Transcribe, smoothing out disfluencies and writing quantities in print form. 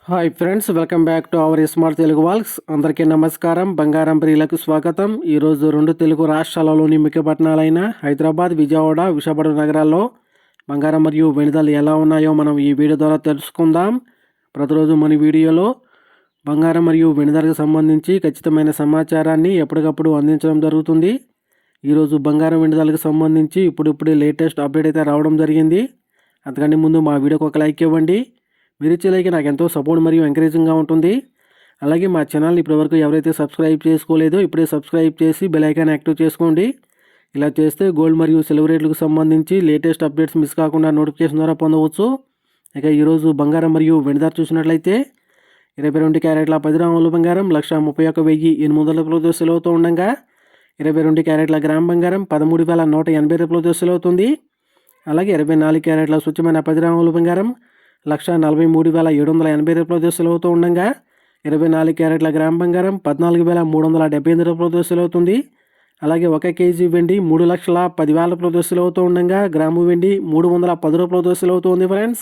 Hi friends, welcome back to our smart Telugu vlogs. అందరికీ నమస్కారం. బంగారం ప్రియులకు స్వాగతం. ఈరోజు రెండు తెలుగు రాష్ట్రాలలోని ముఖ్య పట్టణాలైన హైదరాబాద్, విజయవాడ, విశాఖపట్నం నగరాల్లో బంగారం మరియు వెండి ధరలు ఎలా ఉన్నాయో మనం ఈ వీడియో ద్వారా తెలుసుకుందాం. ప్రతిరోజు మన వీడియోలో బంగారం మరియు వెండి ధరకు సంబంధించి ఖచ్చితమైన సమాచారాన్ని ఎప్పటికప్పుడు అందించడం జరుగుతుంది. ఈరోజు బంగారం వెండి ధరలకు సంబంధించి ఇప్పుడిప్పుడే లేటెస్ట్ అప్డేట్ అయితే రావడం జరిగింది. అంతకంటే ముందు మా వీడియోకి ఒక లైక్ ఇవ్వండి. మీరు ఇచ్చే లైక్ నాకు ఎంతో సపోర్ట్ మరియు ఎంకరేజింగ్గా ఉంటుంది. అలాగే మా ఛానల్ని ఇప్పటివరకు ఎవరైతే సబ్స్క్రైబ్ చేసుకోలేదో ఇప్పుడే సబ్స్క్రైబ్ చేసి బెల్ ఐకాన్ యాక్టివ్ చేసుకోండి. ఇలా చేస్తే గోల్డ్ మరియు సిల్వర్ రేట్లకు సంబంధించి లేటెస్ట్ అప్డేట్స్ మిస్ కాకుండా నోటిఫికేషన్ ద్వారా పొందవచ్చు. ఇక ఈరోజు బంగారం మరియు వెండి ధర చూసినట్లయితే 22 క్యారెట్ల 10 గ్రాముల బంగారం 1,31,800 రూపాయలతో సేల్ అవుతూ ఉండగా 22 క్యారెట్ల గ్రామ్ బంగారం 13,180 రూపాయలతో సేల్ అవుతుంది. అలాగే 24 క్యారెట్ల స్వచ్ఛమైన 10 గ్రాముల బంగారం 1,43,780 రూపాయలతో సేల్ అవుతూ ఉండగా 24 క్యారెట్ల గ్రామ్ బంగారం 14,378 రూపాయలతో సేల్ అవుతుంది. అలాగే 1 కేజీ వెండి 3,10,000 రూపాయలతో సేల్ అవుతూ ఉండగా గ్రాము వెండి 310 రూపాయలతో సేల్ అవుతుంది ఫ్రెండ్స్.